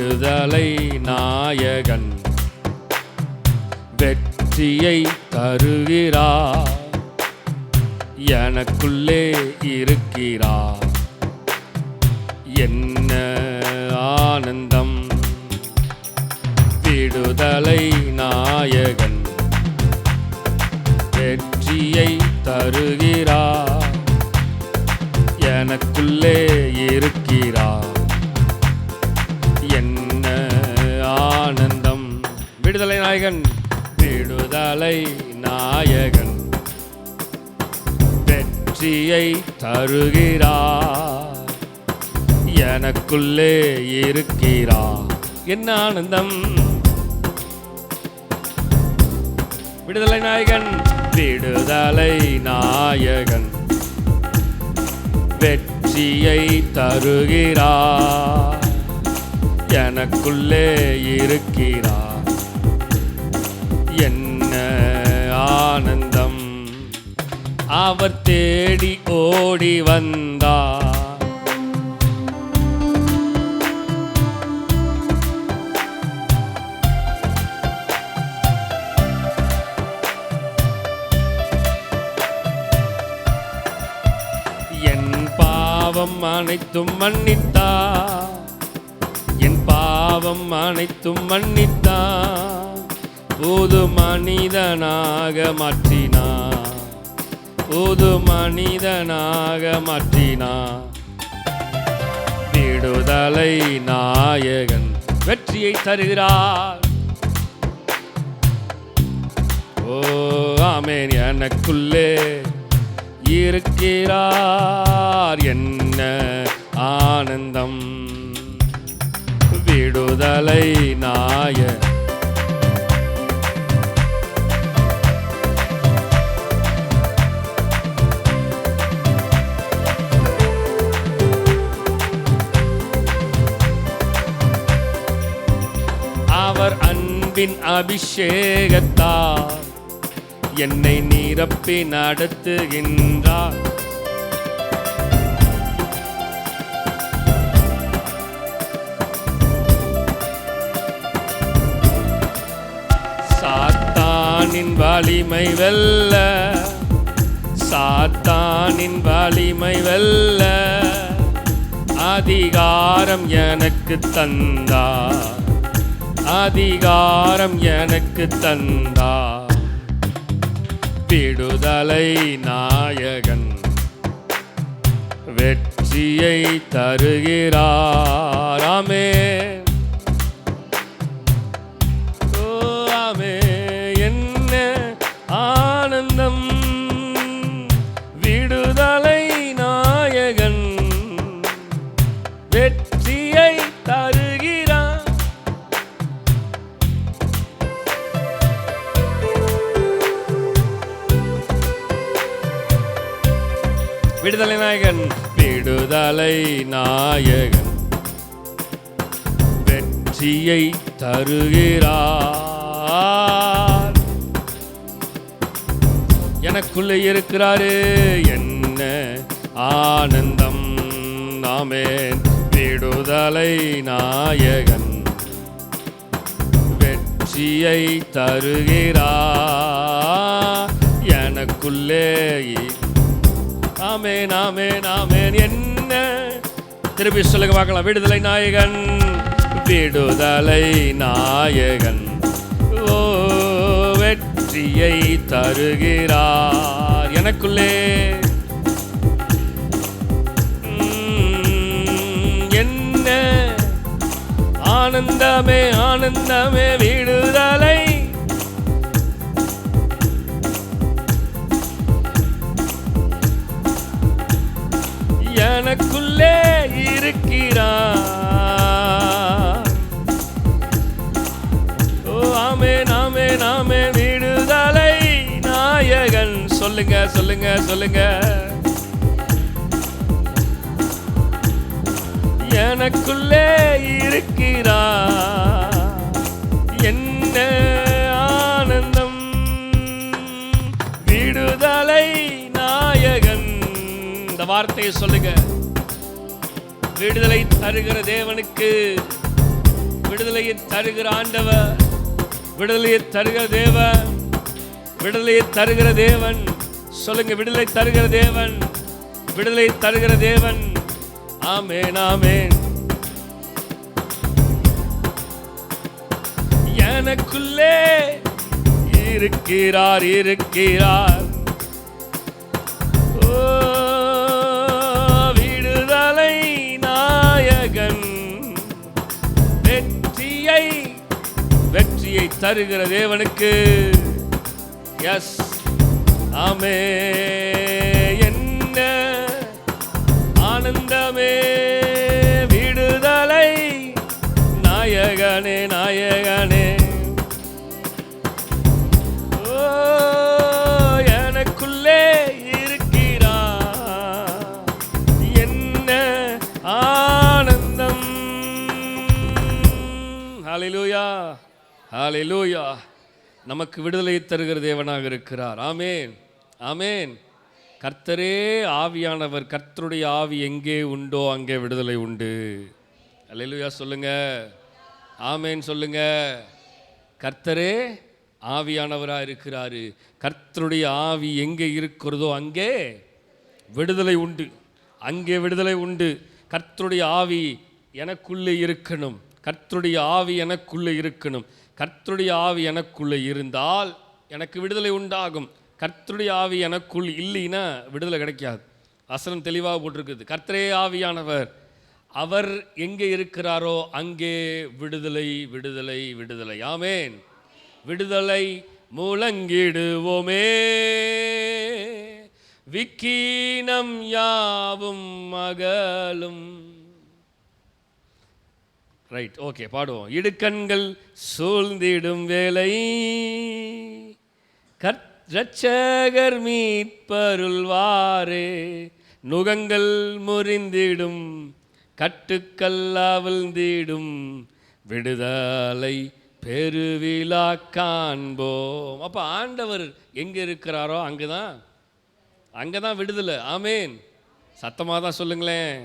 விடுதலை நாயகன் வெற்றியை தருகிறார். எனக்குள்ளே இருக்கிறார். என்ன ஆனந்தம்! விடுதலை நாயகன் வெற்றியை தருகிறார். எனக்குள்ளே இருக்கிறார். என்ன ஆனந்தம்! விடுதலை நாயகன் விடுதலை நாயகன் வெற்றியை தருகிறார். எனக்குள்ளே இருக்கிறார். என்ன ஆனந்தம்! விடுதலை நாயகன் விடுதலை நாயகன் வெற்றியை தருகிறார். எனக்குள்ளே இருக்கிறார். என்ன ஆனந்தம்! அவர் தேடி ஓடி வந்தார். என் பாவம் அனைத்தும் மன்னித்தார். என் பாவம் அனைத்தும் மன்னித்தார். புது மனிதனாக மாற்றினார். புது மனிதனாக மாற்றினார். விடுதலை நாயகன் வெற்றியை தருகிறார். ஓ ஆமென்! எனக்குள்ளே இருக்கிறார். என்ன ஆனந்தம்! விடுதலை நாயகன் அவர் அன்பின் அபிஷேகத்தார் என்னை நிரப்பி நடத்துகின்றார். சாத்தானின் வலிமை வெல்ல, சாத்தானின் வலிமை வெல்ல அதிகாரம் எனக்கு தந்தார். அதிகாரம் எனக்கு தந்தார். விடுதலை நாயகன் வெற்றியை தருகிறார். ஆமென்! ஓ ஆமென்! என்ன ஆனந்தம்! விடுதலை நாயகன் வெற்றியை தருகிறார். விடுதலை நாயகன் விடுதலை நாயகன் வெற்றியை தருகிறார். எனக்குள்ளே இருக்கிறாரு. என்ன ஆனந்தம்! ஆமென்! விடுதலை நாயகன் வெற்றியை தருகிறார். எனக்குள்ளே ஆமென்! ஆமென்! ஆமென்! என்ன திருப்பி சொல்லுங்க பார்க்கலாம். விடுதலை நாயகன் விடுதலை நாயகன் ஓ வெற்றியை தருகிறார். எனக்குள்ளே என்ன ஆனந்தமே! ஆனந்தமே! விடுதலை எனக்குள்ளே இருக்கிறார். ஓ ஆமென்! ஆமென்! ஆமென்! விடுதலை நாயகன் சொல்லுங்க, சொல்லுங்க, சொல்லுங்க. எனக்குள்ளே இருக்கிறார். என்ன ஆனந்தம்! விடுதலை நாயகன். இந்த வார்த்தையை சொல்லுங்க. விடுதலை தருகிற தேவனுக்கு தருகிற ஆண்டவர், விடுதலையை தருகிற தேவன், விடுதலையை தருகிற தேவன். சொல்லுங்க, விடுதலை தருகிற தேவன், விடுதலை தருகிற தேவன். ஆமென், ஆமென். எனக்குள்ளே இருக்கிறார், இருக்கிறார். ஓ, விடுதலை நாயகன், வெற்றியை தருகிற தேவனுக்கு எஸ் ஆமே. என்ன ஆனந்தமே, விடுதலை நாயகனே, நாயகனே. ஓ, எனக்குள்ளே இருக்கிறார், என்ன ஆனந்தம். ஹல்லேலூயா, ஹல்லேலூயா. நமக்கு விடுதலை தருகிற தேவனாக இருக்கிறார். ஆமென், ஆமென். கர்த்தரே ஆவியானவர். கர்த்தருடைய ஆவி எங்கே உண்டோ அங்கே விடுதலை உண்டு. ஹல்லேலூயா சொல்லுங்க, ஆமென் சொல்லுங்க. கர்த்தரே ஆவியானவராக இருக்கிறாரு. கர்த்தருடைய ஆவி எங்கே இருக்கிறதோ அங்கே விடுதலை உண்டு, அங்கே விடுதலை உண்டு. கர்த்தருடைய ஆவி எனக்குள்ளே இருக்கணும், கர்த்தருடைய ஆவி எனக்குள்ளே இருக்கணும். கர்த்தருடைய ஆவி எனக்குள்ளே இருந்தால் எனக்கு விடுதலை உண்டாகும். கர்த்தருடைய ஆவி எனக்குள் இல்லைன்னா விடுதலை கிடைக்காது. வசனம் தெளிவாக போட்டிருக்குது. கர்த்தரே ஆவியானவர், அவர் எங்கே இருக்கிறாரோ அங்கே விடுதலை, விடுதலை, விடுதலை. ஆமென். விடுதலை முழங்கிடுவோமே, விக்கீனம் யாவும் மகளும். ரைட், ஓகே, பாடுவோம். இடுக்கண்கள் சூழ்ந்திடும் வேலை, இரட்சகர் மீட்பருள்வாரே. நுகங்கள் முறிந்திடும், கட்டுக்கள் அவிழ்ந்திடும், விடுதலை பெருவிழா காண்போம். அப்போ ஆண்டவர் எங்கே இருக்கிறாரோ அங்கே தான் விடுதலை. ஆமேன். சத்தமாக தான் சொல்லுங்களேன்.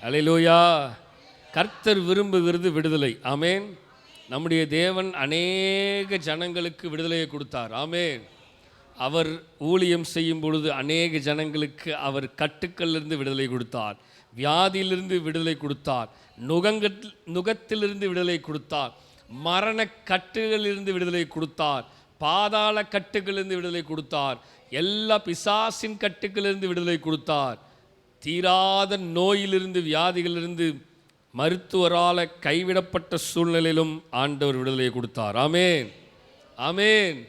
அல்லேலூயா. கர்த்தர் விரும்புகிறது விடுதலை. ஆமேன். நம்முடைய தேவன் அநேக ஜனங்களுக்கு விடுதலையை கொடுத்தார். ஆமேன். அவர் ஊழியம் செய்யும் பொழுது அநேக ஜனங்களுக்கு அவர் கட்டுக்களிலிருந்து விடுதலை கொடுத்தார், வியாதியிலிருந்து விடுதலை கொடுத்தார், நுகத்திலிருந்து விடுதலை கொடுத்தார், மரண கட்டுகளிலிருந்து விடுதலை கொடுத்தார், பாதாள கட்டுகளிலிருந்து விடுதலை கொடுத்தார், எல்லா பிசாசின் கட்டுகளிலிருந்து விடுதலை கொடுத்தார், தீராத நோயிலிருந்து வியாதிகளிலிருந்து மருத்துவரால் கைவிடப்பட்ட சூழ்நிலையிலும் ஆண்டவர் விடுதலையை கொடுத்தார். ஆமேன், ஆமேன்,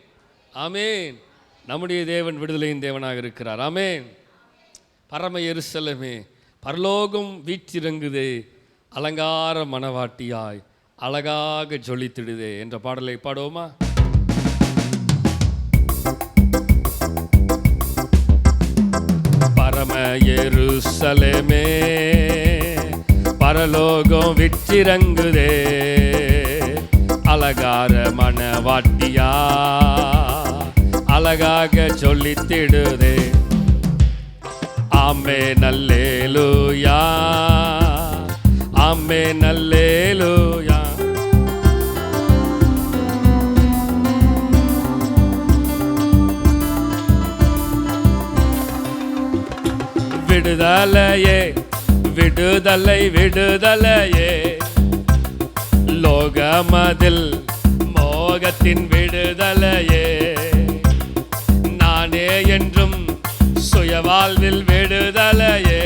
ஆமேன். நம்முடைய தேவன் விடுதலையின் தேவனாக இருக்கிறார். ஆமேன். பரம எருசலேமே, பரலோகம் வீற்றிறங்குதே, அலங்கார மணவாட்டியாய் அழகாக ஜொலித்திடுதே என்ற பாடலை பாடுவோமா? பரம எருசலேமே, பரலோகம் விற்றிறங்குதே, அலங்கார மணவாட்டியா அழகாக சொல்லித்திடுதே. ஆமென் அல்லேலூயா, ஆமென் அல்லேலூயா. விடுதலையே, விடுதலை, விடுதலையே, லோகமதில் மோகத்தின் விடுதலையே, நானே என்றும் சுயவாழ்வில் விடுதலையே,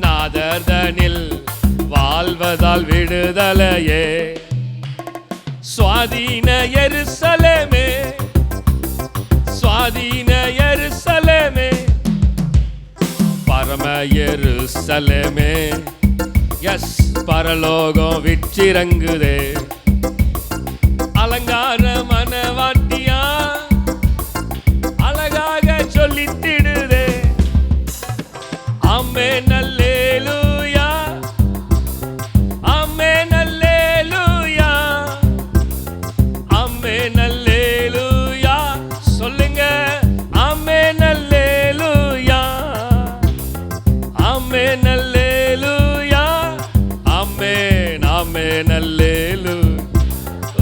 நாதர்தனில் வாழ்வதால் விடுதலையே. சுவாதீன எருசலேமே, சுவாதீன எருசலேமே, பரம எருசலேமே, எஸ் பரலோகம் விற்றிறங்குதே, அலங்கார மணவாட்டியா அழகாக சொல்லித்திடுதே. ஆமென் அல்லேலூயா, ஆமென் அல்லேலூயா, ஆமென் அல்லேலூயா. சொல்லுங்க, ஆமென் அல்லேலூயா, ஆமென் அல்லேலூயா, ஆமென், ஆமென் அல்லேலூயா.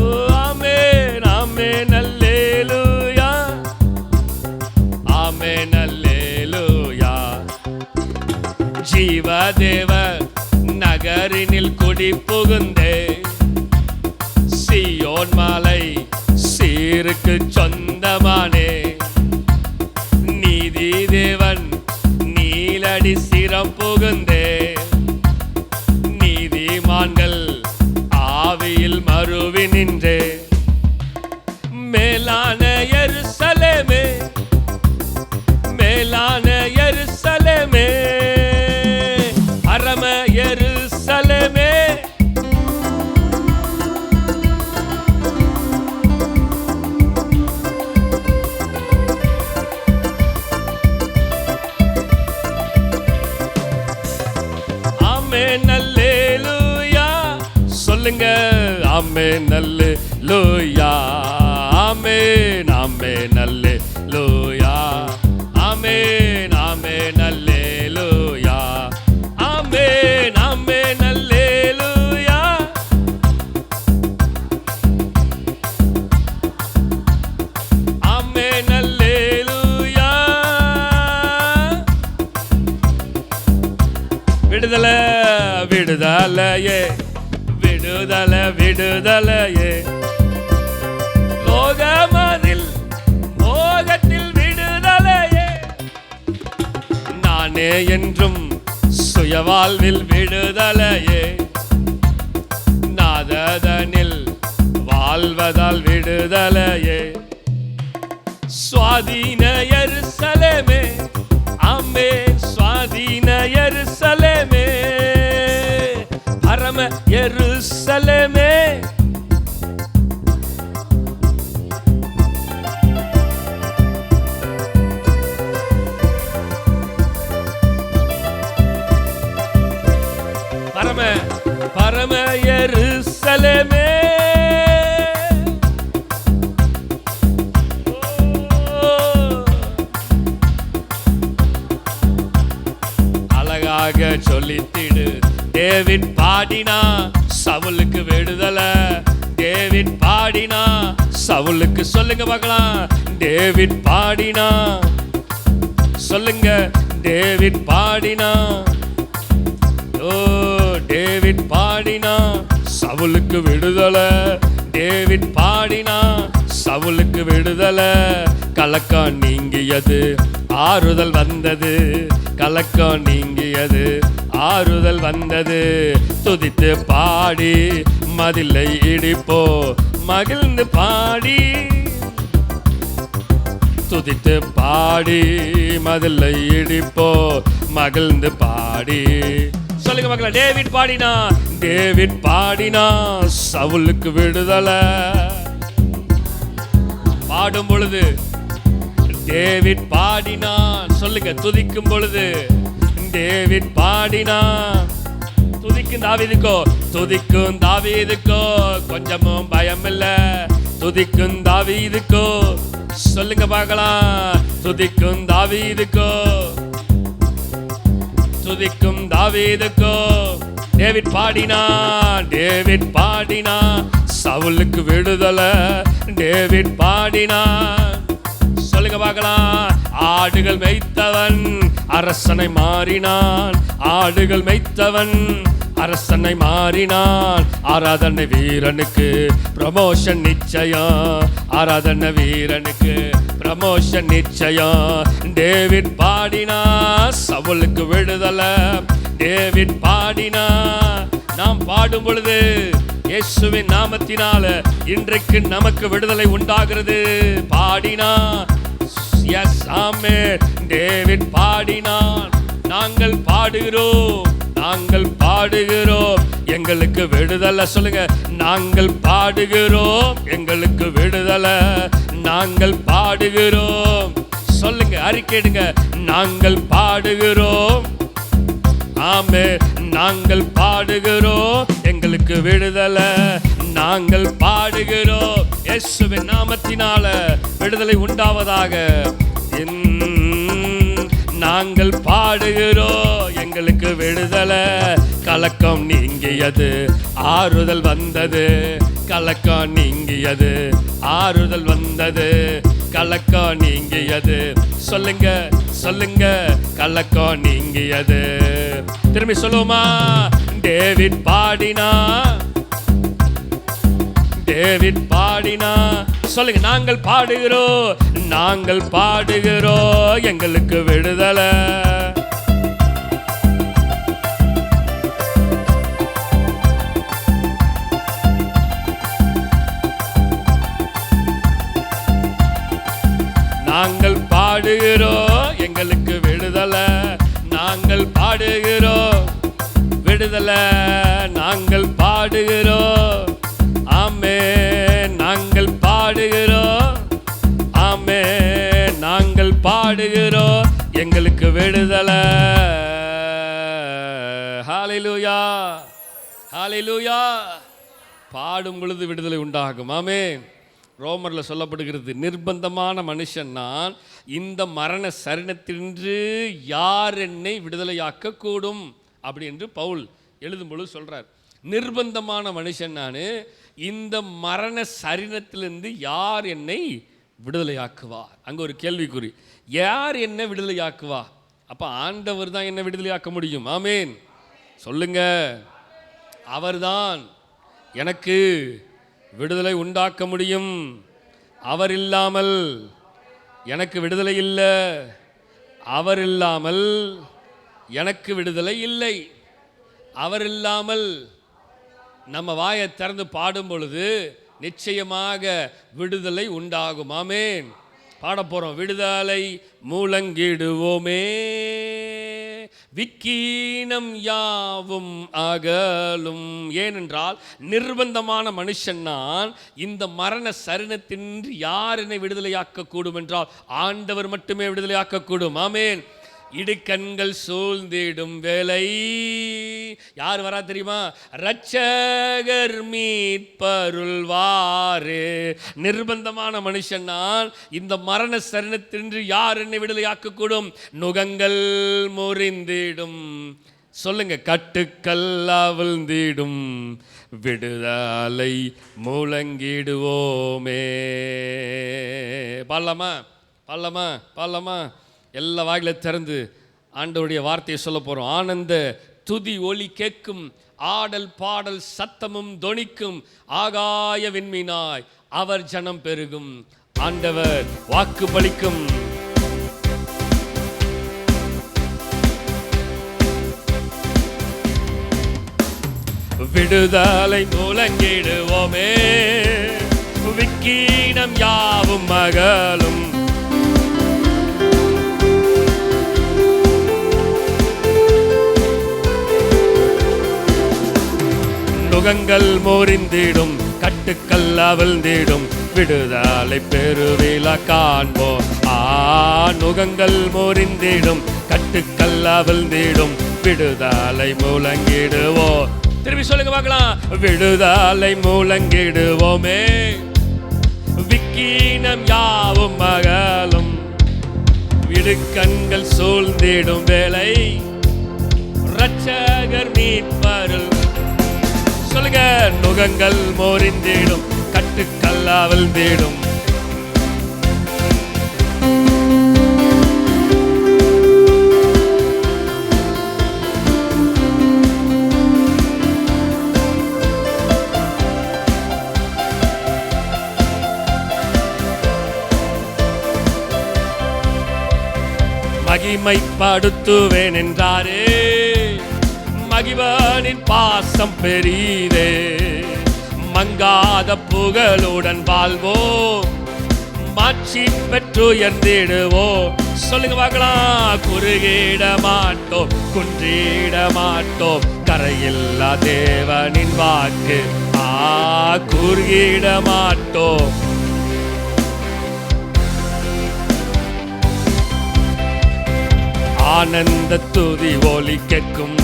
ஓ ஆமென் ஆமென் அல்லேலூயா. ஆமென் அல்லேலூயா. ஜீவதேவ நகரினில் குடி புகுந்தே சீயோன் மலை சீருக்கு சொந்தமானே. நீதி தேவன் நீலடி சிரம் புகுந்தே நீதிமான்கள் ஆவியில் மறுவி நின்றே. மேலான எருசலேமே மேலான எருசலேமே பரம எருசலேமே. ஆமென் அல்லேலூயா. சொல்லுங்க ஆமென் அல்லேலூயா. ஆமென் ஆமென் அல்லேலூயா. ஆமென் ஆமென் அல்லேலூயா. ஆமென் ஆமென் அல்லேலூயா. ஆமென் அல்லேலூயா. விடுதலை விடுதலையே விடுதலை விடுதலையே. லோகமதில் மோகத்தில் விடுதலையே. நானே என்றும் சுயவாழ்வில் விடுதலையே. நாததனில் வாழ்வதால் விடுதலையே. சுவாதீன எருசலேமே. ஆமென் சுவாதீன எருசலேமே பரம எருசலேமே. பரம பரம எருசலேமே. அழகாக சொல்லித்திடு. டேவிட் பாடினா சவுலுக்கு விடுதலை. டேவிட் பாடினா சவுலுக்கு சொல்லுங்க பார்க்கலாம். டேவிட் பாடினா சொல்லுங்க. டேவிட் பாடினா ஓ டேவிட் பாடினா சவுலுக்கு விடுதலை. டேவிட் பாடினா சவுலுக்கு விடுதலை. கலக்கம் நீங்கியது ஆறுதல் வந்தது. கலக்கம் நீங்கியது ஆறுதல் வந்தது. துதித்து பாடி மதிலை இடிப்போ மகிழ்ந்து பாடி. துதித்து பாடி மதிலை இடிப்போ மகிழ்ந்து பாடி. சொல்லுங்க மக்களே. டேவிட் பாடினா டேவிட் பாடினா சவுலுக்கு விடுதலை. பாடும் பொழுது டேவிட் பாடினா சொல்லுங்க. துதிக்கும் பொழுது டேவிட் பாடினா. துதிக்கும் தாவீதுக்கோ துதிக்கும் தாவீதுக்கோ கொஞ்சமும் பயம் இல்ல. துதிக்கும் தாவீதுக்கோ சொல்லுங்க பார்க்கலாம். துதிக்கும் தாவீதுக்கோ துதிக்கும் தாவீதுக்கோ. டேவிட் பாடினா டேவிட் பாடினா சவுலுக்கு விடுதலை. டேவிட் பாடினா சொல்லுங்க பார்க்கலாம். ஆடுகள் மேய்த்தவன் அரசனை மாறினான். ஆடுகள் மேய்த்தவன் அரசனை மாறினான். ஆராதனை வீரனுக்கு ப்ரமோஷன் நிச்சயம். ஆராதனை வீரனுக்கு ப்ரமோஷன் நிச்சயம். டேவிட் பாடினா சவுலுக்கு விடுதலை. டேவிட் பாடினா. நாம் பாடும் பொழுது இயேசுவின் நாமத்தினால இன்றைக்கு நமக்கு விடுதலை உண்டாகிறது. பாடினா எஸ் ஆமென். டேவிட் பாடினான். நாங்கள் பாடுகிறோம் நாங்கள் பாடுகிறோம் எங்களுக்கு விடுதலை. சொல்லுங்க. நாங்கள் பாடுகிறோம் எங்களுக்கு விடுதலை. நாங்கள் பாடுகிறோம் சொல்லுங்க. அறிக்கையிடுங்க. நாங்கள் பாடுகிறோம். ஆமென். நாங்கள் பாடுகிறோம் எங்களுக்கு விடுதலை. நாங்கள் பாடுகிறோம் இயேசுவின் நாமத்தினால விடுதலை உண்டாவதாக. நாங்கள் பாடுகிறோம் எங்களுக்கு விடுதலை. கலக்கம் நீங்கியது, ஆறுதல் வந்தது. கலக்கம் நீங்கியது, ஆறுதல் வந்தது. கலக்கம் நீங்கியது. சொல்லுங்க சொல்லுங்க, கலக்கம் நீங்கியது. திரும்பி சொல்லுமா, டேவிட் பாடினா, டேவிட் பாடினா. சொல்லுங்க, நாங்கள் பாடுகிறோம், நாங்கள் பாடுகிறோம், எங்களுக்கு விடுதலை. நாங்கள் பாடுகிறோம், எங்களுக்கு விடுதலை. நாங்கள் பாடுகிறோம், விடுதலை. நாங்கள் பாடுகிறோம், ஆமென். நாங்கள் பாடுகிறோம், ஆமென். நாங்கள் பாடுகிறோம், எங்களுக்கு விடுதலை. ஹல்லேலூயா, ஹல்லேலூயா. பாடும் பொழுது விடுதலை உண்டாகும். ஆமென். ரோமரில் சொல்லப்படுகிறது, நிர்பந்தமான மனுஷன் நான், இந்த மரண சரீரத்தினின்று யார் என்னை விடுதலையாக்க கூடும் அப்படி என்று பவுல் எழுதும்பொழுது சொல்றார். நிர்பந்தமான மனுஷன் நான், இந்த மரண சரீரத்திலிருந்து யார் என்னை விடுதலையாக்குவார்? அங்கே ஒரு கேள்விக்குறி. யார் என்ன விடுதலையாக்குவா? அப்போ ஆண்டவர் தான் என்ன விடுதலையாக்க முடியும். ஆமேன் சொல்லுங்க. அவர்தான் எனக்கு விடுதலை உண்டாக்க முடியும். அவர் இல்லாமல் எனக்கு விடுதலை இல்லை. அவர் இல்லாமல் எனக்கு விடுதலை இல்லை. அவர் இல்லாமல் நம்ம வாயை திறந்து பாடும் பொழுது நிச்சயமாக விடுதலை உண்டாகும். ஆமேன். பாட போறோம். விடுதலை முழங்கிடுவோமே, விக்கீனம் யாவும் அகலும். ஏனென்றால் நிர்பந்தமான மனுஷன் நான், இந்த மரண சரீரத்தின்றி யார் என்னை விடுதலையாக்க கூடும் என்றால் ஆண்டவர் மட்டுமே விடுதலையாக்க கூடும். ஆமேன். இடுக்கண்கள் சூழ்ந்திடும் வேலை யார் வரா தெரியுமா? இரட்சகர் மீட்பருள்வாரே. நிர்பந்தமான மனுஷன் நான், இந்த மரண சரீரத்தின்றி யார் என்னை விடுதலையாக்க கூடும்? நுகங்கள் முறிந்திடும். சொல்லுங்க, கட்டுக்கள் அவிழ்ந்திடும், விடுதலை முழங்கிடுவோமே. பாடலாமா? பாடலாமா? பாடலாமா? எல்லா வாயில திறந்து ஆண்டவருடைய வார்த்தையை சொல்ல போறோம். ஆனந்த துதி ஒலி கேட்கும், ஆடல் பாடல் சத்தமும் தொனிக்கும், ஆகாய விண்மீனாய் அவர் ஜனம் பெருகும், ஆண்டவர் வாக்கு பலிக்கும். விடுதலை முழங்கிடுவோமே, விக்கீனம் யாவும் அகலும். நுகங்கள் முறிந்திடும், கட்டுக்கள் அவிழ்ந்திடும், விடுதலை பெருவிழா காண்போம். நுகங்கள் முறிந்திடும், கட்டுக்கள் அவிழ்ந்திடும், விடுதலை முழங்கிடுவோம். திரும்பி சொல்லுங்க பார்க்கலாம். விடுதலை முழங்கிடுவோமே, விக்கீனம் யாவும் அகலும், விடுக்கண்கள் சூழ்ந்திடும் வேலை இரட்சகர் மீட்பருள். சொல்லுங்க, நுகங்கள் முறிந்திடும், கட்டுக்கள் அவிழ்ந்திடும். மகிமைப்படுத்துவேன் என்றாரே, மகிழ்வனின் பாசம் பெரிதே. மங்காத புகழுடன் வாழ்வோம், மாட்சி பெற்று உயர்ந்திடுவோம். சொல்லுங்க பார்க்கலாம். குறுகிட மாட்டோம், குன்றிட மாட்டோம், கரையில்லா தேவனின் வாக்கு. குறுகிட மாட்டோம். ஆனந்த துதி ஒலி கேட்கும்,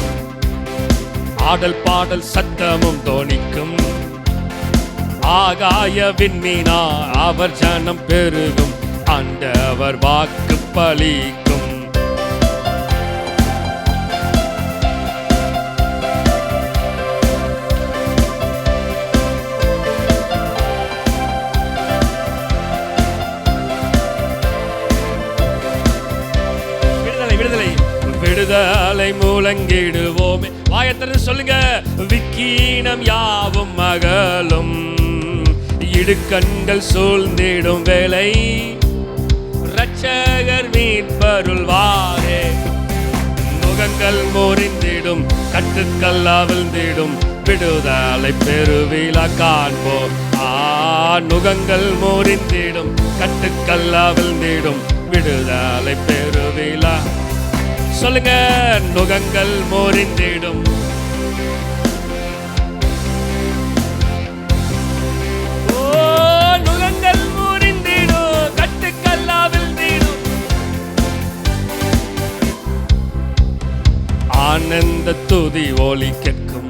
ஆடல் பாடல் சத்தமும் தோணிக்கும், ஆகாய விண்மீனா அவர் ஜனம் பெருகும், ஆண்டவர் வாக்கு பலிக்கும். விடுதலை முழங்கிடுவோமே. வாயத்திறந்து சொல்லுங்க. விக்கீனம் யாவும் அகலும், இடுக்கண்கள் சூழ்ந்திடும் வேளை இரட்சகர் மீட்பருள்வாரே. நுகங்கள் முறிந்திடும், கட்டுக்கள் அவிழ்ந்திடும், விடுதலை பெருவிழா காண்போம். நுகங்கள் முறிந்திடும், கட்டுக்கள் அவிழ்ந்திடும், விடுதலை பெருவிழா. சொல்லுங்க. நுகங்கள் முறிந்திடும், நுகங்கள் முறிந்திடும், கட்டுக்கள் அவிழ்ந்திடும். ஆனந்த துதி ஒலி கேட்கும்,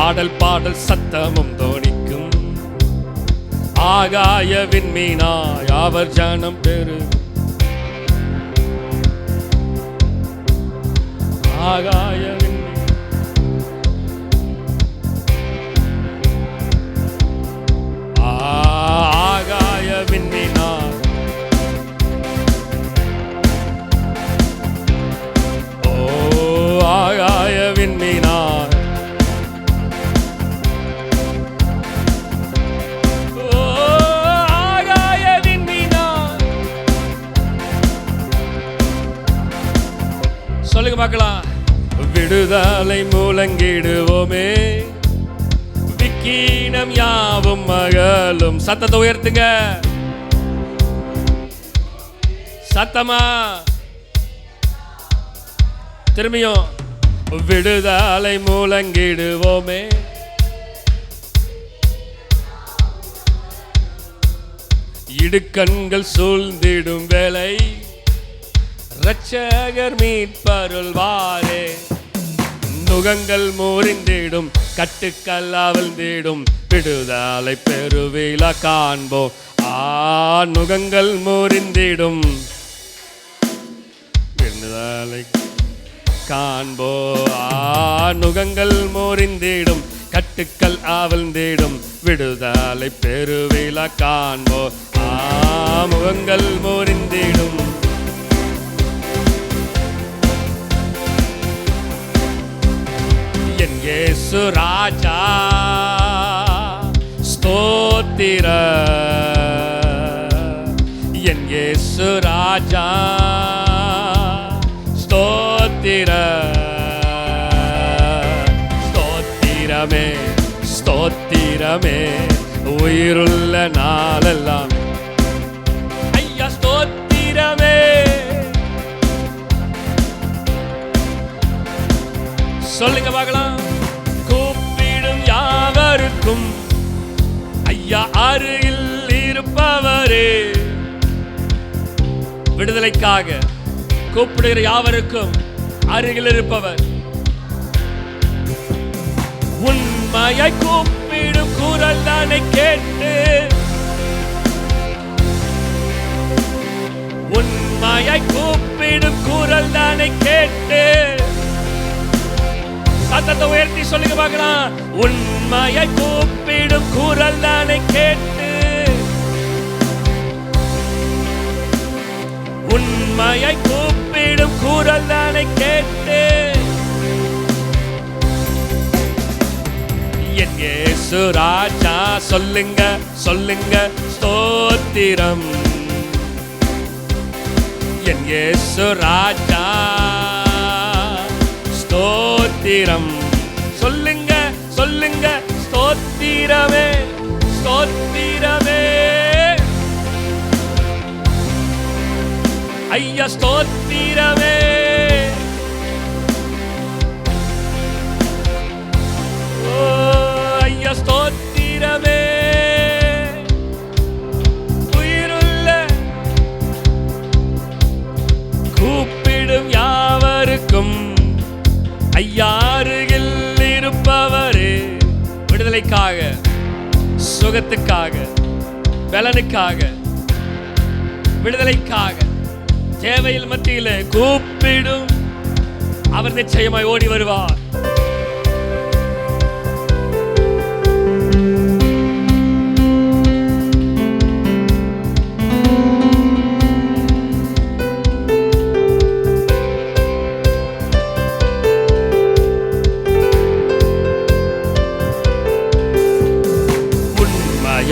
ஆடல் பாடல் சத்தமும் தோணிக்கும். ஆகாய விண்மீனாய் அவர் ஜனம் பெரு, ஆகாய விண்மீன், ஆகாய விண்மீனாய், ஆகாய விண்மீனாய், ஆகாய விண்மீனாய். சொல்லுங்க பார்க்கலாம். விடுதலை முழங்கிடுவோமே, விக்கீனம் யாவும் அகலும். சத்தத்தை உயர்த்துங்க. சத்தமா திரும்பியும். விடுதலை முழங்கிடுவோமே, இடுக்கண்கள் சூழ்ந்திடும் வேளை இரட்சகர் மீட்பருள்வாரே. நுகங்கள் முறிந்திடும், கட்டுக்கள் அவிழ்ந்திடும், விடுதலை பெருவிழா காண்போம். நுகங்கள் முறிந்திடும், விடுதலை காண்போம். நுகங்கள் முறிந்திடும், கட்டுக்கள் அவிழ்ந்திடும், விடுதலை பெருவிழா காண்போம். முகங்கள் முறிந்திடும். என் இயேசு ராஜா ஸ்தோத்திர, என் இயேசு ராஜா ஸ்தோத்திர. ஸ்தோத்திரமே ஸ்தோத்திரமே உயிருள்ள நாளெல்லாம் ஐயா ஸ்தோத்திரமே. சொல்லுங்க பார்க்கலாம். கூப்பிடும் யாவருக்கும் ஐயா அருகில் இருப்பவரே. விடுதலைக்காக கூப்பிடுகிற யாவருக்கும் அருகில் இருப்பவர். உண்மையை கூப்பிடும் குரல் தானே கேட்டு, உண்மையை கூப்பிடும் குரல் தானே கேட்டு. சத்தத்தை உயர்த்தி சொல்லுங்க பார்க்கலாம். உண்மையை கூப்பிடும் குரல் தானே கேட்டு, உண்மையை கூப்பிடும் குரல் தானே கேட்டு. என் இயேசு ராஜா சொல்லுங்க சொல்லுங்க ஸ்தோத்திரம். என் இயேசு ராஜா ஸ்தோத்திரம். சொல்லுங்க சொல்லுங்க ஸ்தோத்திரமே ஸ்தோத்திரமே ஐயா ஸ்தோத்திரமே. ஐயா ஸ்தோத்திரமே. உயிருள்ள கூப்பிடும் யாவருக்கும் ஐயா அருகில் இருப்பவரே. விடுதலைக்காக, சுகத்துக்காக, பலனுக்காக, விடுதலைக்காக, தேவையில் மத்தியில் கூப்பிடும் அவர் நிச்சயமாய் ஓடி வருவார்.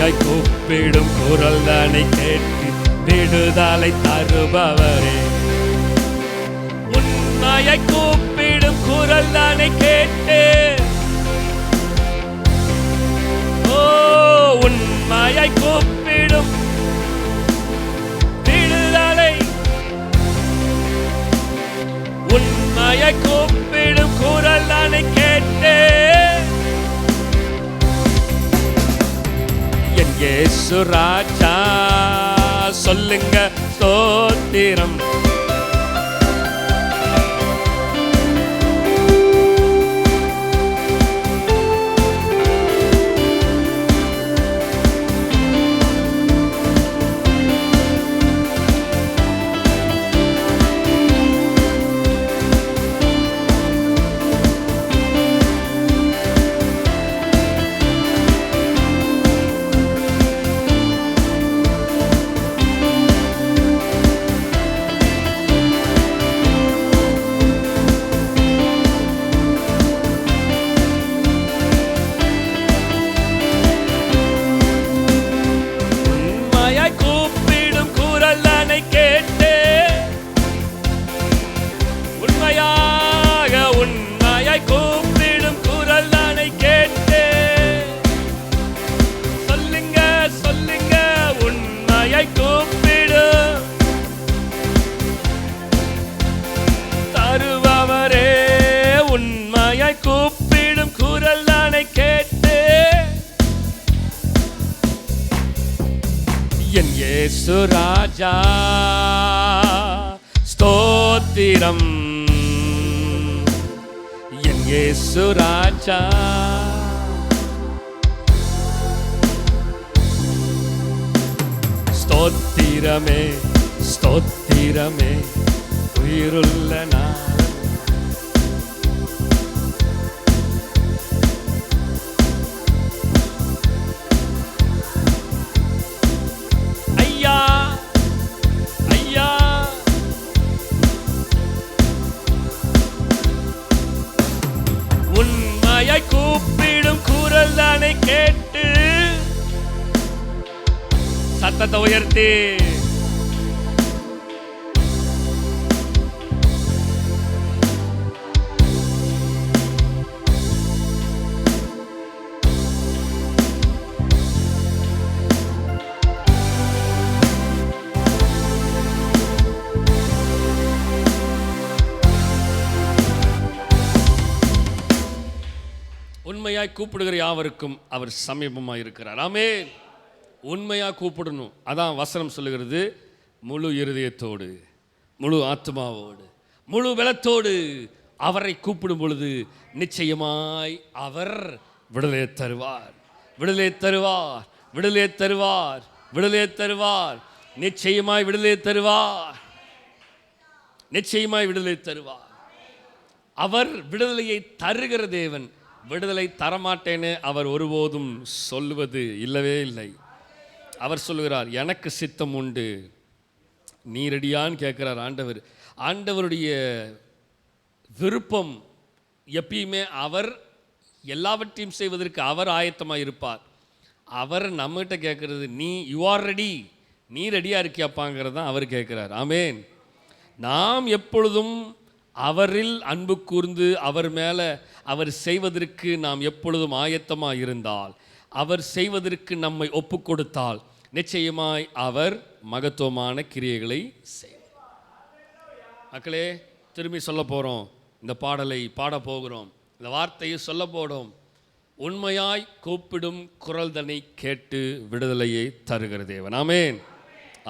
உண்மையாய் கூப்பிடும் குரல் தானை கேட்டு விடுதலை தருபவரே. உண்மையாய் கூப்பிடும் குரல் தானை கேட்டு, ஓ உண்மையாய் கூப்பிடும் விடுதலை, உண்மையாய் கூப்பிடும் குரல் தானை கேட்டு, என் இயேசு ராஜா சொல்லுங்க ஸ்தோத்திரம். உண்மையாய் கூப்பிடும் குரல் தானை கேட்டு, சொல்லுங்க சொல்லுங்க உண்மையாய் கூப்பிடும் தருபவரே. உண்மையாய் கூப்பிடும் குரல் தானை கேட்டு, என் இயேசு ராஜா ஸ்தோத்திரம். என் இயேசு ராஜா ஸ்தோத்திரமே ஸ்தோத்திரமே உயிருள்ள நான். ஐயா ஐயா உண்மையாய் கூப்பிடும் குரல் தானை கேட்டு, சத்தத்தை உயர்த்தி உண்மையாய் கூப்பிடுகிற யாவருக்கும் அவர் சமீபமாக இருக்கிறார். ஆமென். உண்மையாக கூப்பிடணும். அதான் வசனம் சொல்லுகிறது, முழு இருதயத்தோடு முழு ஆத்மாவோடு முழு பலத்தோடு அவரை கூப்பிடும் பொழுது நிச்சயமாய் அவர் விடுதலை தருவார், விடுதலை தருவார், விடுதலை தருவார், விடுதலை தருவார். நிச்சயமாய் விடுதலை தருவார், நிச்சயமாய் விடுதலை தருவார். அவர் விடுதலையை தருகிற தேவன். விடுதலை தரமாட்டேன்னு அவர் ஒருபோதும் சொல்லுவது இல்லவே இல்லை. அவர் சொல்லுகிறார், எனக்கு சித்தம் உண்டு, நீ ரெடியான்னு கேட்குறார் ஆண்டவர். ஆண்டவருடைய விருப்பம் எப்பயுமே அவர் எல்லாவற்றையும் செய்வதற்கு அவர் ஆயத்தமாக இருப்பார். அவர் நம்மகிட்ட கேட்குறது, யூ ஆர் ரெடி, நீ ரெடியாக இருக்கியாப்பாங்கிறது தான் அவர் கேட்குறார். ஆமேன். நாம் எப்பொழுதும் அவரில் அன்பு கூர்ந்து அவர் மேலே அவர் செய்வதற்கு நாம் எப்பொழுதும் ஆயத்தமாக இருந்தால், அவர் செய்வதற்கு நம்மை ஒப்பு கொடுத்தால், நிச்சயமாய் அவர் மகத்துவமான கிரியைகளை செய்வார். மக்களே, திரும்பி சொல்ல போகிறோம், இந்த பாடலை பாட போகிறோம், இந்த வார்த்தையை சொல்ல போகிறோம். உண்மையாய் கூப்பிடும் குரல் தன்னை கேட்டு விடுதலையை தருகிற தேவன். ஆமேன்,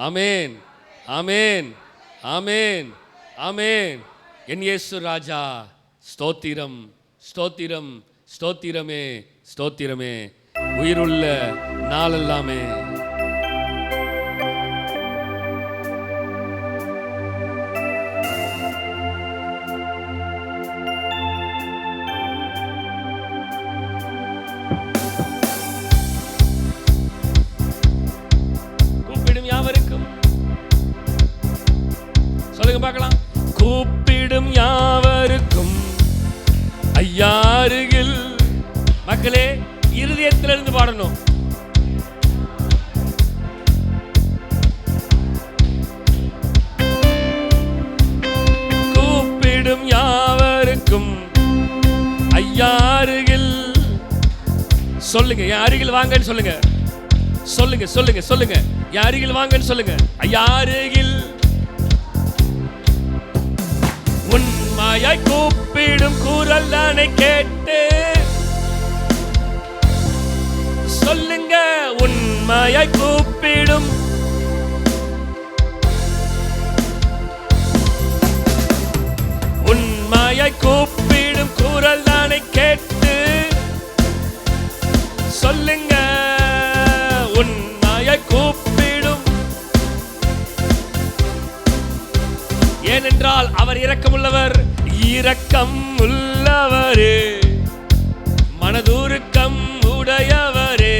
ஆமேன், ஆமேன், ஆமேன், ஆமேன். என் இயேசு ராஜா ஸ்தோத்திரம், ஸ்தோத்திரம், ஸ்தோத்திரமே, ஸ்தோத்திரமே, உயிருள்ள நாளெல்லாமே. கூப்பிடும் யாவருக்கும் சொல்லுங்க பார்க்கலாம். கூப்பிடும் யாவருக்கும் ஐயா அருகில். மக்களே, இருதயத்திலிருந்து பாடணும். சொல்லுங்க, என் அருகில் வாங்கன்னு சொல்லுங்க. சொல்லுங்க சொல்லுங்க சொல்லுங்க, என் அருகில் வாங்கன்னு சொல்லுங்க. ஐயா அருகில் உண்மையாய் கூப்பிடும் குரல் தானே கேட்டு சொல்லுங்க. உண்மையாய் கூப்பிடும் கூப்பிடும் குரல் தானே கேட்டு சொல்லுங்க. உண்மையாய் கூப்பிடும், ஏனென்றால் அவர் இரக்கமுள்ளவர். இரக்கம் உள்ளவரே, மனதுருக்கம் உடையவரே,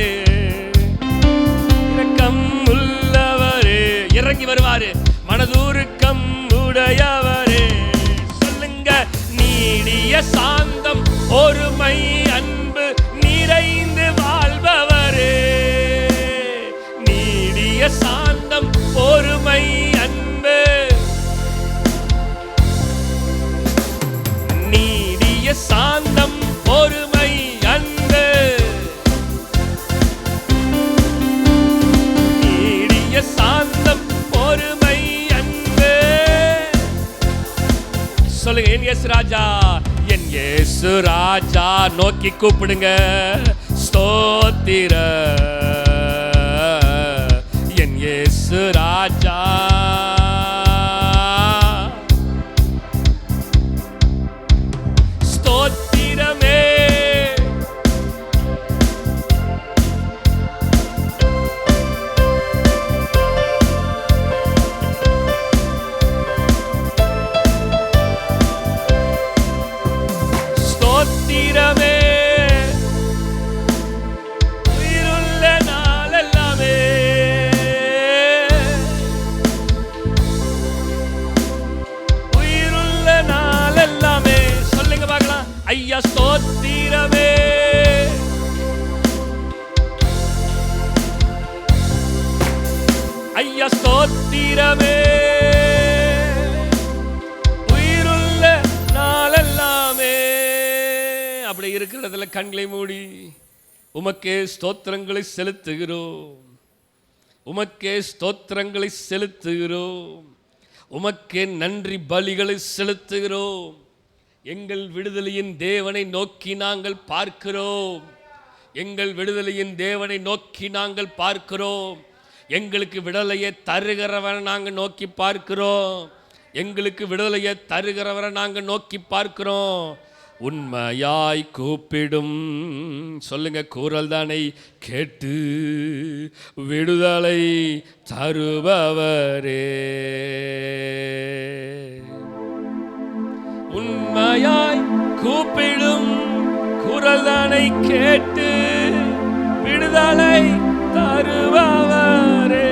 இரக்கம் உள்ளவரே, இறங்கி வருவாரு. மனதுருக்கம் உடையவரே, நீடிய சாந்தம் பொறுமை அன்பு நிறைந்து வாழ்பவரே. நீடிய சாந்தம் பொறுமை அன்பு, நீடிய சாந்தம் பொறுமை அன்பு, நீடிய சாந்தம் பொறுமை அன்பு. சொல்லுங்க, என் இயேசு ராஜா, என் இயேசு ராஜா நோக்கி கூப்பிடுங்க. ஸ்தோத்திர என் இயேசு ராஜா, ஸ்தோத்திரமே. ஸ்தோத்திரமே, உயிருள்ள நாளெல்லாமே, உயிருள்ள நாளெல்லாமே. சொல்லுங்க பார்க்கலாம். ஐயா ஸ்தோத்திரமே, ஐயா ஸ்தோத்திரமே, உயிருள்ள நாளெல்லாமே. அப்படி இருக்கிற இடத்துல கண்களை மூடி உமக்கே ஸ்தோத்திரங்களை செலுத்துகிறோம், உமக்கே ஸ்தோத்திரங்களை செலுத்துகிறோம், உமக்கே நன்றி பலிகளை செலுத்துகிறோம். எங்கள் விடுதலையின் தேவனை நோக்கி நாங்கள் பார்க்கிறோம், எங்கள் விடுதலையின் தேவனை நோக்கி நாங்கள் பார்க்கிறோம். எங்களுக்கு விடுதலையை தருகிறவரை நாங்கள் நோக்கி பார்க்கிறோம், எங்களுக்கு விடுதலையை தருகிறவரை நாங்கள் நோக்கி பார்க்கிறோம். உண்மையாய் கூப்பிடும் சொல்லுங்க குரல் தானை கேட்டு விடுதலை தருபவரே. உண்மையாய் கூப்பிடும் குரல் தானை கேட்டு விடுதலை தருபவரே.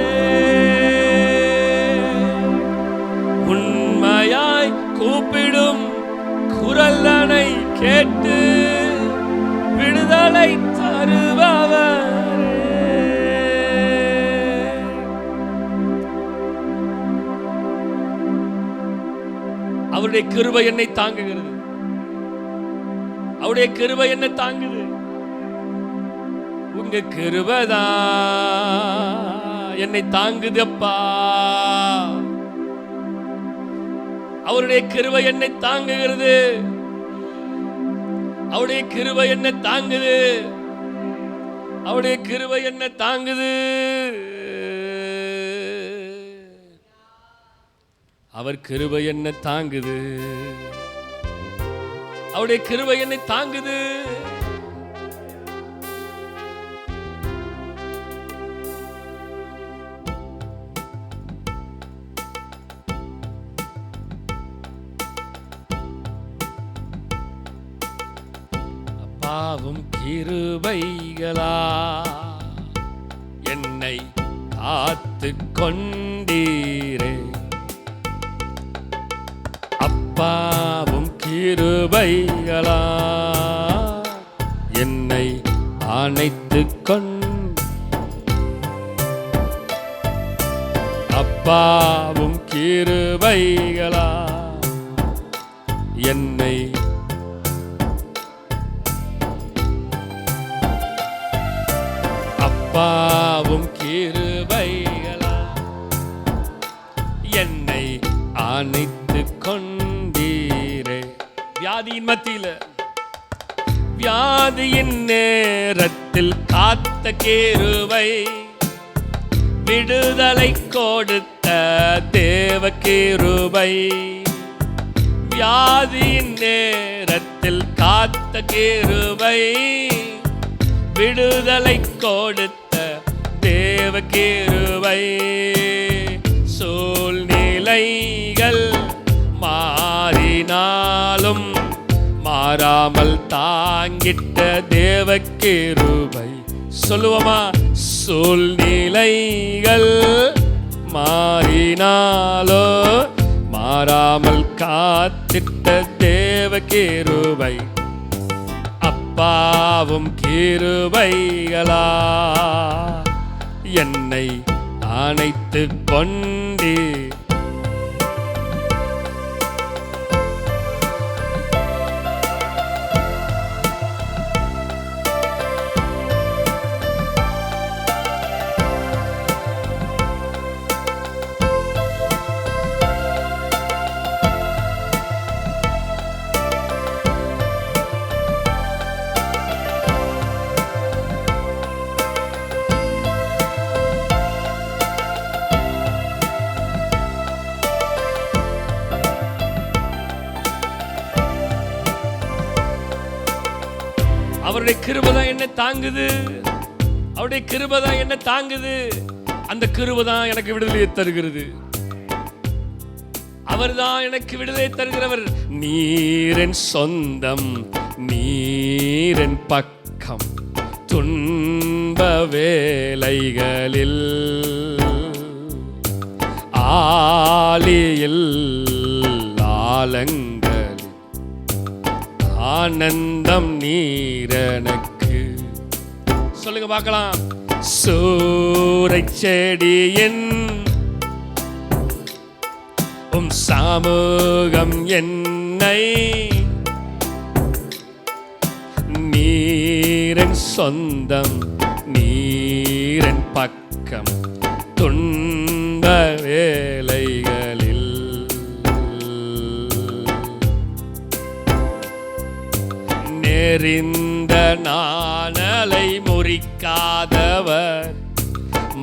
உண்மையாய் கூப்பிடும் குரல் தானை கேட்டு விடுதலை தருபவரே. அவருடைய கிருபை என்னை தாங்குகிறது, அவருடைய கிருபை என்னை தாங்குது. உங்க கிருபைதான் என்னை தாங்குது அப்பா, அவருடைய கிருபை என்னை தாங்குகிறது, அவருடைய கிருபை என்னை தாங்குது, அவருடைய கிருபை என்னை தாங்குது. அவர் கிருபை என்னை தாங்குது, அவருடைய கிருபை என்னை தாங்குது. அப்பாவும் கிருபைகளா என்னை காத்து கொண்டீரே, அப்பாவும் கிருபைகளா என்னை அணைத்து அப்பாவும் கிருபைகளா என்னை அப்பாவும் கிருபைகளா என்னை அணைத்து கொண்டீரே. வியாதியின் மத்தியில, வியாதியின் நேரத்தில் காத்த கிருபை, விடுதலை கொடுத்த தேவ கிருபை. வியாதியின் நேரத்தில் காத்த கிருபை, விடுதலை கொடுத்த தேவ கிருபை. சூழ்நிலைகள் மாறினாலும் மாறாமல் தாங்கிட்ட தேவ கிருபை. சொல்லுவோமா? சூழ்நிலைகள் மாறினாலோ மாறாமல் காத்திட்ட தேவ கிருபை. அப்பாவும் கிருபைகளா என்னை அணைத்து கொண்டே. அவருடைய கிருபை தான் என்ன தாங்குது. அவருடைய கிருபை தான் என்ன தாங்குது. அந்த கிருபை தான் எனக்கு விடுதலையை தருகிறது. அவர் தான் எனக்கு விடுதலை தருகிறவர். நீரின் சொந்தம், நீரின் பக்கம், துன்ப வேலைகளில் ஆலியில் ஆலங்கள் ஆனந்தம் நீரனுக்கு. சொல்லுங்க பார்க்கலாம். சூரை செடியின் சமூகம் என்னை நீரன் சொந்தம், நீரன் பக்கம், துன்ப வேலைகளில் நெறிந்த நாணலை முறிக்காதவர்,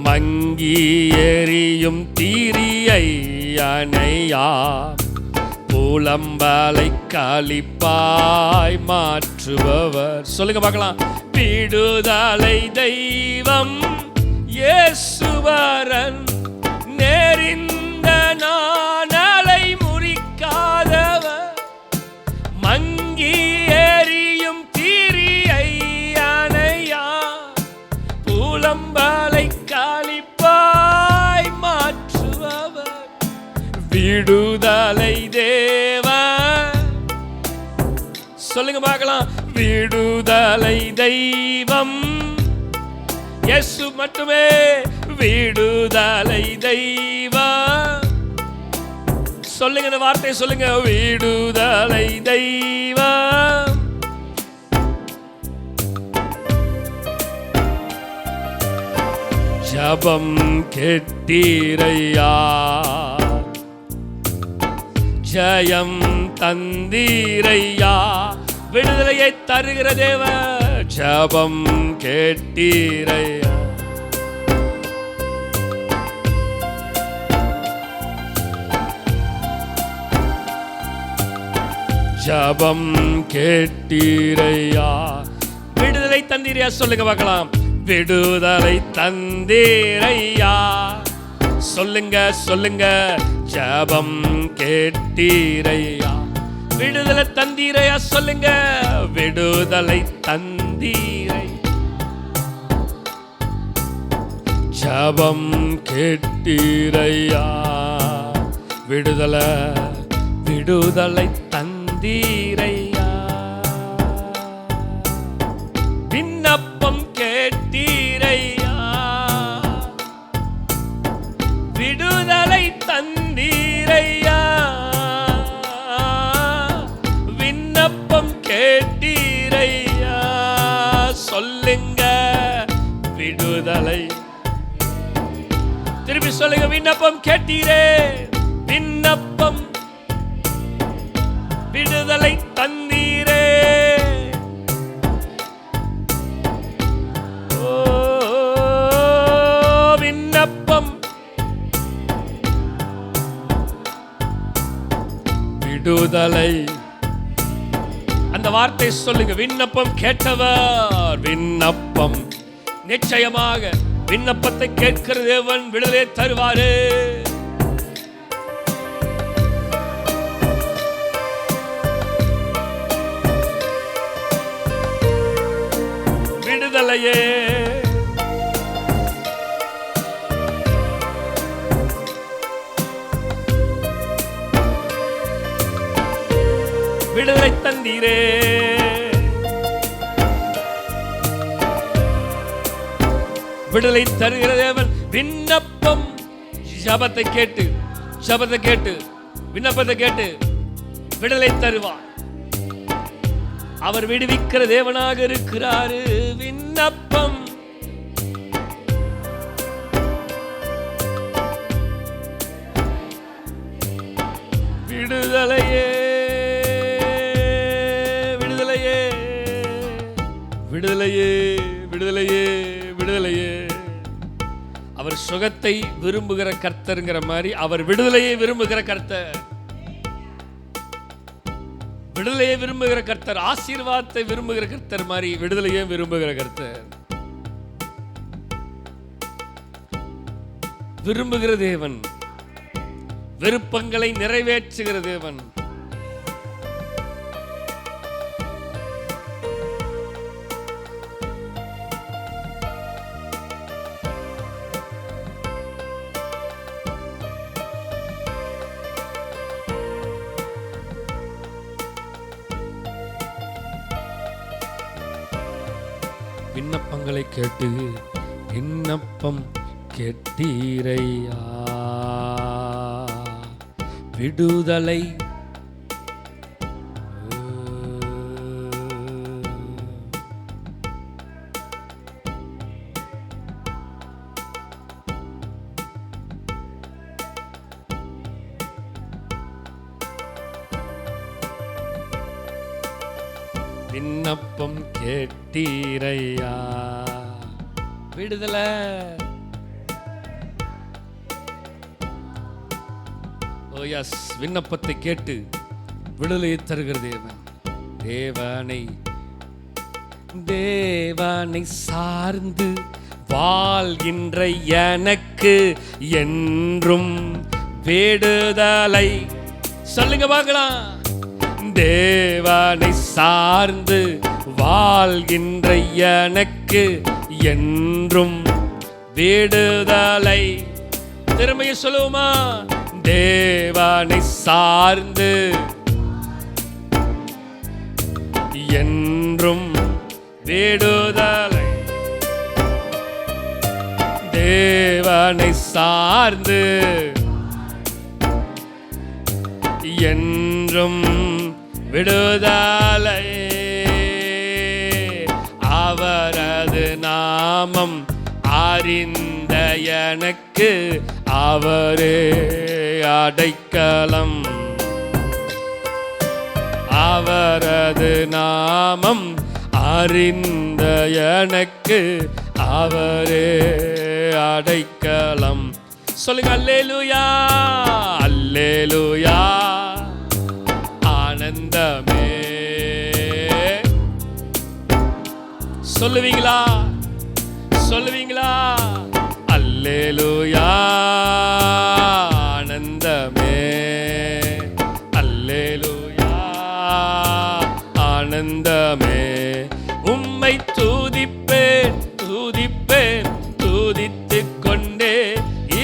மங்கி எரியும் தீரியை அணையா, புலம்பலை களிப்பாய் மாற்றுபவர். சொல்லுங்க பார்க்கலாம். விடுதலை தெய்வம் இயேசுவரன், நெறிந்த நாணலை முறிக்காதவர், மங்கி எரியும் தீரியை அணையா, புலம்பலை களிப்பாய் மாற்றுபவர். விடுதலை தேவன். சொல்லுங்க பார்க்கலாம். விடுதலை தெய்வம் இயேசு மட்டுமே. விடுதலை தெய்வம். சொல்லுங்க இந்த வார்த்தை சொல்லுங்க. விடுதலை தெய்வம். ஜபம் கேட்டீரையா, ஜயம் தந்தீரையா, விடுதலையை தருகிற தேவ. ஜபம் கேட்டீரையா, ஜபம் கேட்டீரையா, விடுதலை தந்தீரையா. சொல்லுங்க பார்க்கலாம். விடுதலை தந்தீரையா. சொல்லுங்க சொல்லுங்க. ஜபம் கேட்டீரையா, விடுதலை தந்தீரையா. சொல்லுங்க. விடுதலை தந்தீரை. ஜபம் கேட்டீரையா, விடுதலை விடுதலை தந்தீரையா. விண்ணப்பம் கேட்டீரையா, விடுதலை தந்தீரையா. விண்ணப்பம் கேட்டீரையா. சொல்லுங்க. விடுதலை. திருப்பி சொல்லுங்க, விண்ணப்பம் கேட்டீரே, விண்ணப்பம் விடுதலை தந்தீரே. ஓ விண்ணப்பம் விடுதலை. அந்த வார்த்தை சொல்லுங்க, விண்ணப்பம் கேட்டவர். விண்ணப்பம் நிச்சயமாக விண்ணப்பத்தை கேட்கிற தேவன் விடுதலை தருவாரு. விடுதலையே விடுதலை தந்தீரே. விடுதலை தருகிற தேவன். விண்ணப்பம் ஜபத்தை கேட்டு விண்ணப்பத்தை கேட்டு விடுதலை தருவார். அவர் விடுவிக்கிற தேவனாக இருக்கிறாரு. விண்ணப்பம் விடுதலையே விடுதலையே விடுதலையே விடுதலையே விடுதலையே. அவர் சுகத்தை விரும்புகிற கர்த்தர்ங்கிற மாதிரி அவர் விடுதலையை விரும்புகிற கர்த்தர். விடுதலையை விரும்புகிற கர்த்தர், ஆசீர்வாதத்தை விரும்புகிற கர்த்தர் மாதிரி விடுதலையை விரும்புகிற கர்த்தர். விரும்புகிற தேவன், விருப்பங்களை நிறைவேற்றுகிற தேவன். விண்ணப்பங்களை கேட்டு விண்ணப்பம் கேட்டீரையா, விடுதலை. விண்ணப்பம் கேட்டீரையா, விடுதலை. ஓ எஸ், விண்ணப்பத்தை கேட்டு விடுதலையை தருகிற தேவன். தேவனை சார்ந்து வாழ்கின்ற எனக்கு என்றும் விடுதலை. சொல்லுங்க பார்க்கலாம். தேவனை சார்ந்து வாழ்கின்ற எனக்கு என்றும் விடுதலை. திரும்பிய சொல்லுமா, தேவனை சார்ந்து என்றும் விடுதலை. தேவனை சார்ந்து என்றும் விடுதலை. அவரது நாமம் அறிந்த எனக்கு அவரே அடைக்கலம். அவரது நாமம் அறிந்த எனக்கு அவரே அடைக்கலம். சொல்லுங்க, அல்லேலூயா அல்லேலூயா. ஆனந்தமே சொல்லுவீங்களா? சொல்லுவீங்களா? அல்லேலூயா. ஆனந்தமே அல்லேலூயா. ஆனந்தமே. உம்மை துதிப்பேன் துதிப்பேன் துதித்துக் கொண்டே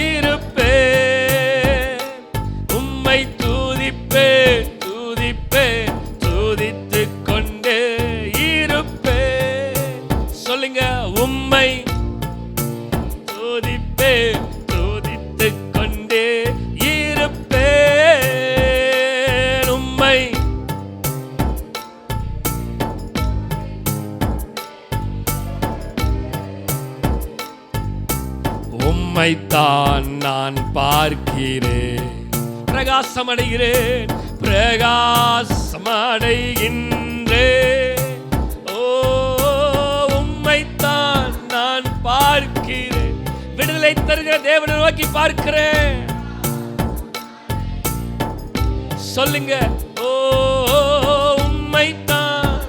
இருப்பேன். உம்மை துதிப்பேன் துதிப்பேன் துதித்துக் கொண்டே இருப்பேன். சொல்லுங்க, உம்மை துதிப்பேன் துதித்துக் கொண்டே இருப்பேன். உம்மை உம்மைத்தான் நான் பார்க்கிறேன். பிரகாசமடைகிறேன், பிரகாசமடைகின்றேன். ஓ, உம்மைத்தான் நான் பார்க்கிறேன். விடுதலை தருகிற தேவனை நோக்கி பார்க்கிறேன். சொல்லுங்க, ஓ, உம்மைத்தான்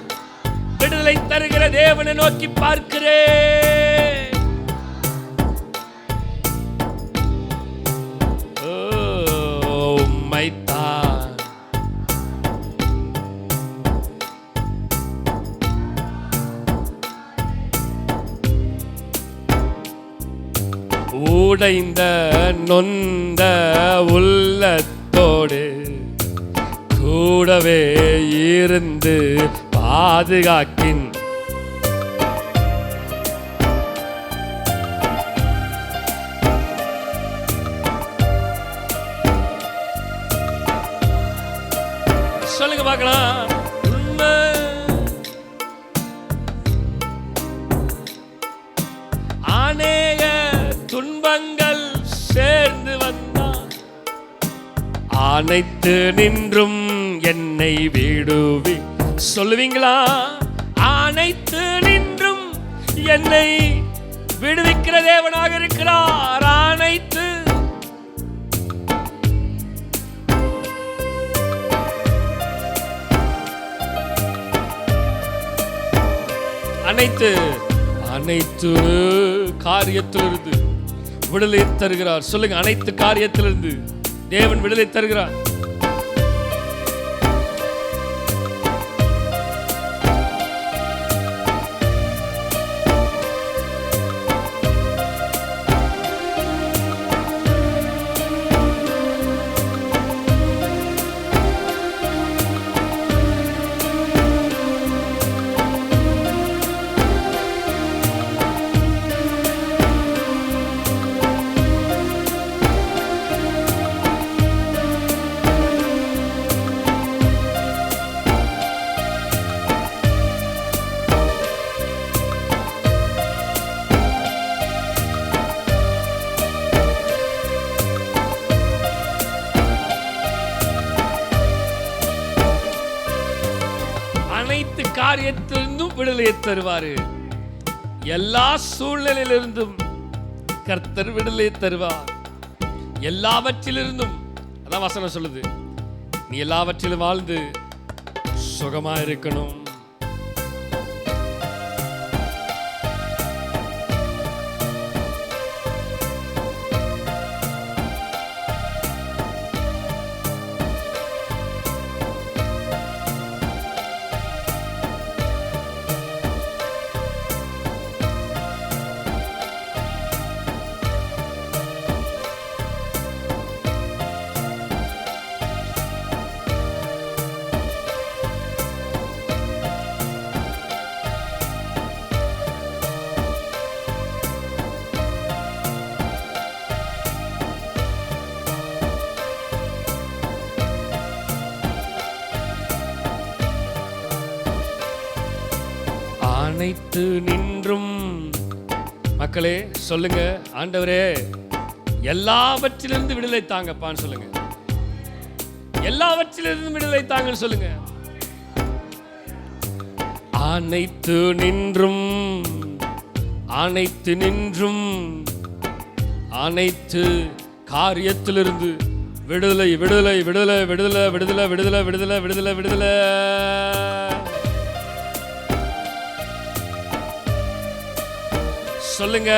விடுதலை தருகிற தேவனை நோக்கி பார்க்கிறேன். ஓ, உம்மைத்தான். உடைந்த நொந்த உள்ளத்தோடு கூடவே இருந்து பாதுகாக்கின். சொல்லுங்க பார்க்கலாம். உண்மை அநேக துன்பங்கள் சேர்ந்து வந்தான், அனைத்து நின்றும் என்னை விடுவி. சொல்லுவீங்களா? அனைத்து நின்றும் என்னை விடுவிக்கிற தேவனாக இருக்கிறார். அனைத்து அனைத்து அனைத்து காரியத்திலிருந்து விடுதலை தருகிறார். சொல்லுங்க, அனைத்து காரியத்திலிருந்து தேவன் விடுதலை தருகிறார். அனைத்து காரியத்திலிருந்தும் விடுதலை தருவாரு. எல்லா சூழ்நிலையிலிருந்தும் கர்த்தர் விடுதலை தருவார். எல்லாவற்றிலிருந்தும். அதான் வசனம் சொல்லுது, நீ எல்லாவற்றிலும் வாழ்ந்து சுகமா இருக்கணும். அனைத்து நின்றும். மக்களே சொல்லுங்க, ஆண்டவரே எல்லாவற்றிலிருந்து விடுதலை தாங்கப்பான்னு சொல்லுங்க. எல்லாவற்றிலிருந்து விடுதலை தாங்கன்னு சொல்லுங்க. அனைத்து நின்றும், அனைத்து நின்றும், அனைத்து காரியத்திலிருந்து விடுதலை விடுதலை விடுதலை விடுதலை விடுதலை விடுதலை விடுதலை விடுதலை விடுதலை. சொல்லுங்க.